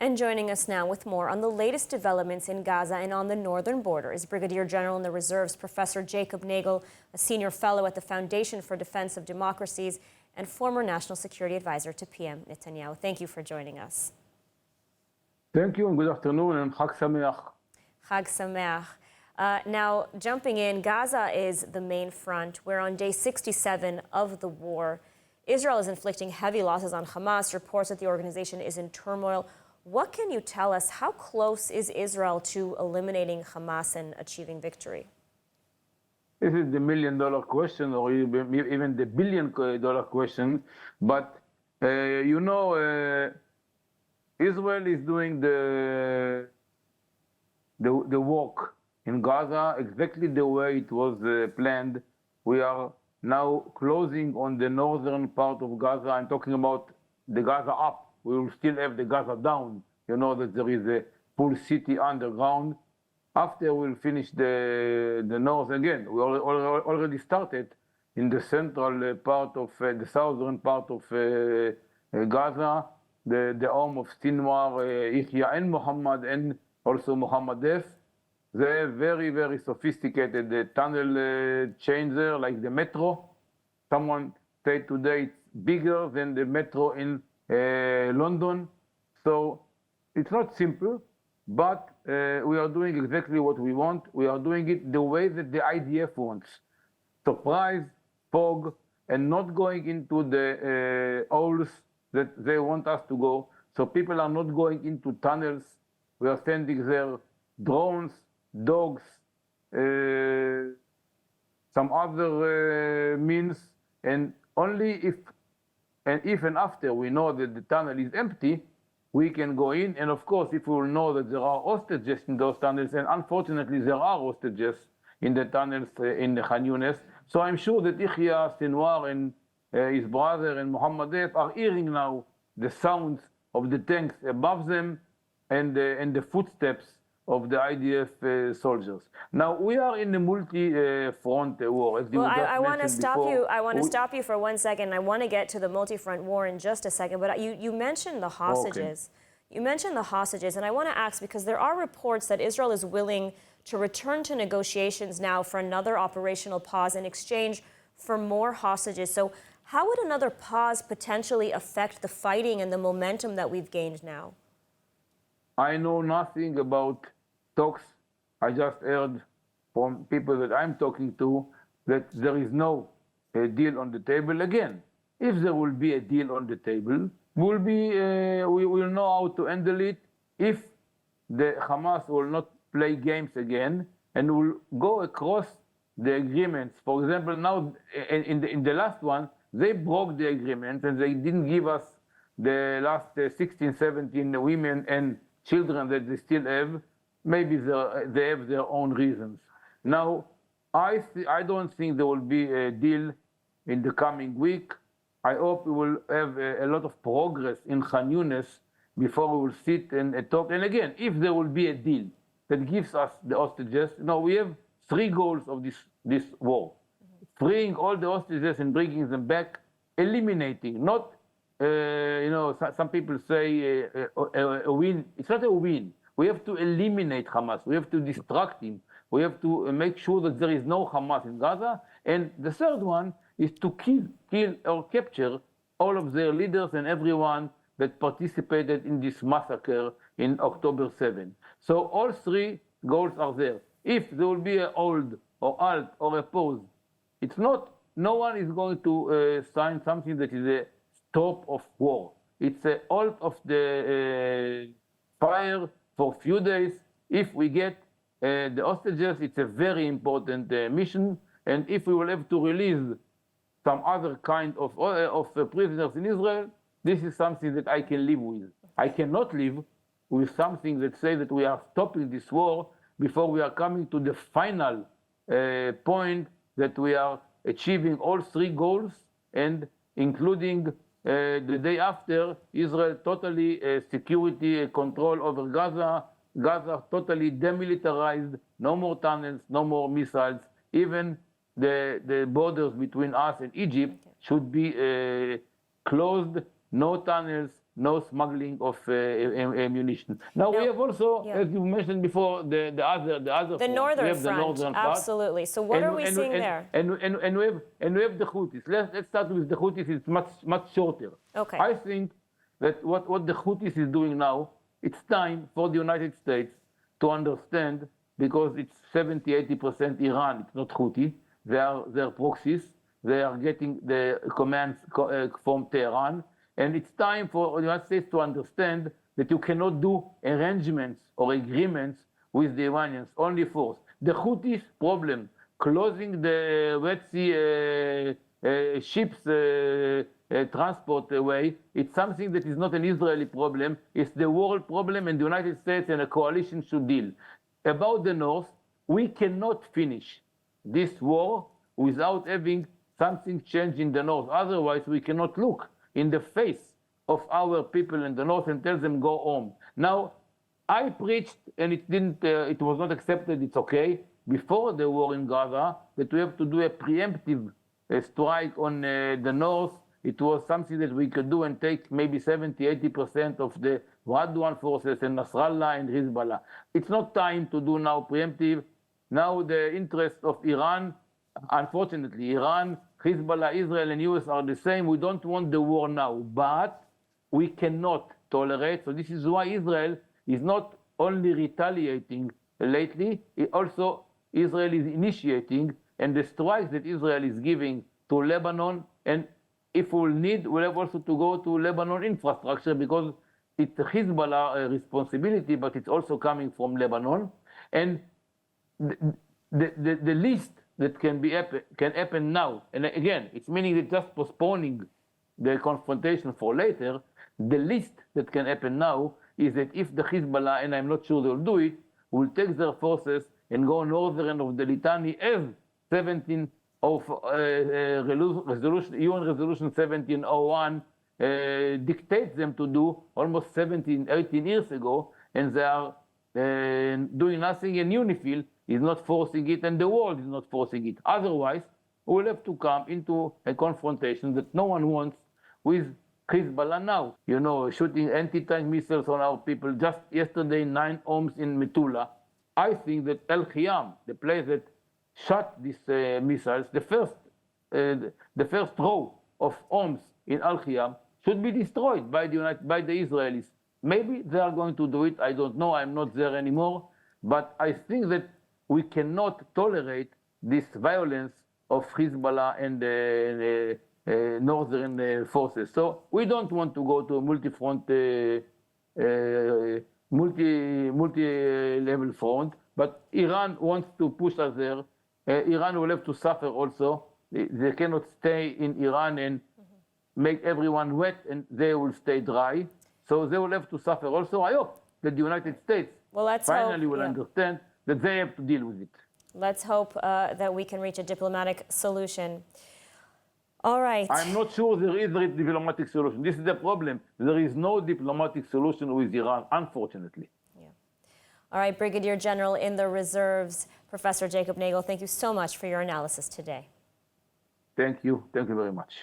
And joining us now with more on the latest developments in Gaza and on the northern border is Brigadier General in the Reserves, Professor Jacob Nagel, a senior fellow at the Foundation for Defense of Democracies and former National Security Advisor to PM Netanyahu. Thank you for joining us. Thank you and good afternoon and Chag Sameach. Chag Sameach. Now, jumping in, Gaza is the main front. We're on day 67 of the war. Israel is inflicting heavy losses on Hamas. Reports that the organization is in turmoil. What can you tell us? How close is Israel to eliminating Hamas and achieving victory? This is the million-dollar question, or even the billion-dollar question. But Israel is doing the work in Gaza exactly the way it was planned. We are now closing on the northern part of Gaza. I'm talking about the Gaza up. We will still have the Gaza down. You know that there is a full city underground. After we'll finish the north again. We already started in the central part of the southern part of Gaza, the home of Sinwar, Yahya and Muhammad, and also Muhammad F. They have very, very sophisticated tunnel chains there, like the metro. Someone said today it's bigger than the metro in London. So it's not simple, but we are doing exactly what we want. We are doing it the way that the IDF wants. Surprise, fog, and not going into the holes that they want us to go. So people are not going into tunnels. We are sending there drones, dogs, some other means, and only if and after we know that the tunnel is empty, we can go in. And of course, if we will know that there are hostages in those tunnels, and unfortunately there are hostages in the tunnels in the Khan Yunis. So I'm sure that Yahya, Sinwar, and his brother and Muhammad F are hearing now the sounds of the tanks above them and the footsteps of the IDF soldiers. Now we are in a multi-front war. As well, I want to stop you. I want to stop you for 1 second. I want to get to the multi-front war in just a second. But you mentioned the hostages. Okay. You mentioned the hostages, and I want to ask because there are reports that Israel is willing to return to negotiations now for another operational pause in exchange for more hostages. So how would another pause potentially affect the fighting and the momentum that we've gained now? I know nothing about talks. I just heard from people that I'm talking to that there is no deal on the table. Again, if there will be a deal on the table, we will know how to handle it. If the Hamas will not play games again and will go across the agreements. For example, now in the last one, they broke the agreement and they didn't give us the last 16, 17 women and children that they still have. Maybe they have their own reasons. Now, I don't think there will be a deal in the coming week. I hope we will have a lot of progress in Khan Yunis before we will sit and talk. And again, if there will be a deal that gives us the hostages, we have 3 goals of this war. Freeing all the hostages and bringing them back, eliminating, not some people say a win. It's not a win. We have to eliminate Hamas. We have to distract him. We have to make sure that there is no Hamas in Gaza. And the third one is to kill or capture all of their leaders and everyone that participated in this massacre in October 7. So all 3 goals are there. If there will be a hold or halt or a pause, it's not. No one is going to sign something that is a stop of war. It's a halt of the fire for a few days. If we get the hostages, it's a very important mission. And if we will have to release some other kind of prisoners in Israel, this is something that I can live with. I cannot live with something that says that we are stopping this war before we are coming to the final point that we are achieving all 3 goals, and including the day after, Israel totally security control over Gaza, Gaza totally demilitarized, no more tunnels, no more missiles. Even the borders between us and Egypt should be closed, no tunnels, no smuggling of ammunition. Now we have also, as you mentioned before, the other the front. northern We have front, the northern part. absolutely. So what are we seeing there? And we have the Houthis. Let's start with the Houthis. It's much shorter. Okay. I think that what the Houthis is doing now, it's time for the United States to understand, because it's 70-80% Iran. It's not Houthi. They're proxies. They are getting the commands from Tehran. And it's time for the United States to understand that you cannot do arrangements or agreements with the Iranians, only force. The Houthis problem, closing the Red Sea ships transport way, it's something that is not an Israeli problem, it's the world problem, and the United States and a coalition should deal. About the North, we cannot finish this war without having something change in the North. Otherwise, we cannot look in the face of our people in the North and tell them go home. Now, I preached, and it was not accepted, it's okay, before the war in Gaza, that we have to do a preemptive strike on the North. It was something that we could do and take maybe 70-80% of the Radwan forces and Nasrallah and Hezbollah. It's not time to do now preemptive. Now the interest of Iran, unfortunately, Iran, Hezbollah, Israel, and US are the same. We don't want the war now, but we cannot tolerate. So this is why Israel is not only retaliating lately, also Israel is initiating, and the strikes that Israel is giving to Lebanon, and if we'll need, we'll have also to go to Lebanon infrastructure, because it's Hezbollah responsibility, but it's also coming from Lebanon. And the least that can happen now, and again, it's meaning that just postponing the confrontation for later, the least that can happen now is that if the Hezbollah, and I'm not sure they'll do it, will take their forces and go northern of the Litani as 17 of UN Resolution 1701 dictates them to do almost 18 years ago, and they are doing nothing, and UNIFIL is not forcing it, and the world is not forcing it. Otherwise, we'll have to come into a confrontation that no one wants with Hezbollah now. You know, shooting anti-tank missiles on our people. Just yesterday, 9 homes in Metula. I think that El Khiyam, the place that shot these missiles, the first row of homes in Al Khiyam should be destroyed by the Israelis. Maybe they are going to do it. I don't know. I'm not there anymore. But I think that we cannot tolerate this violence of Hezbollah and the northern forces. So we don't want to go to a multi-front, multi-level front. But Iran wants to push us there. Iran will have to suffer also. They cannot stay in Iran and make everyone wet, and they will stay dry. So they will have to suffer also. I hope that the United States finally will understand that they have to deal with it. Let's hope that we can reach a diplomatic solution. All right. I'm not sure there is a diplomatic solution. This is the problem. There is no diplomatic solution with Iran, unfortunately. Yeah. All right, Brigadier General in the Reserves, Professor Jacob Nagel, thank you so much for your analysis today. Thank you. Thank you very much.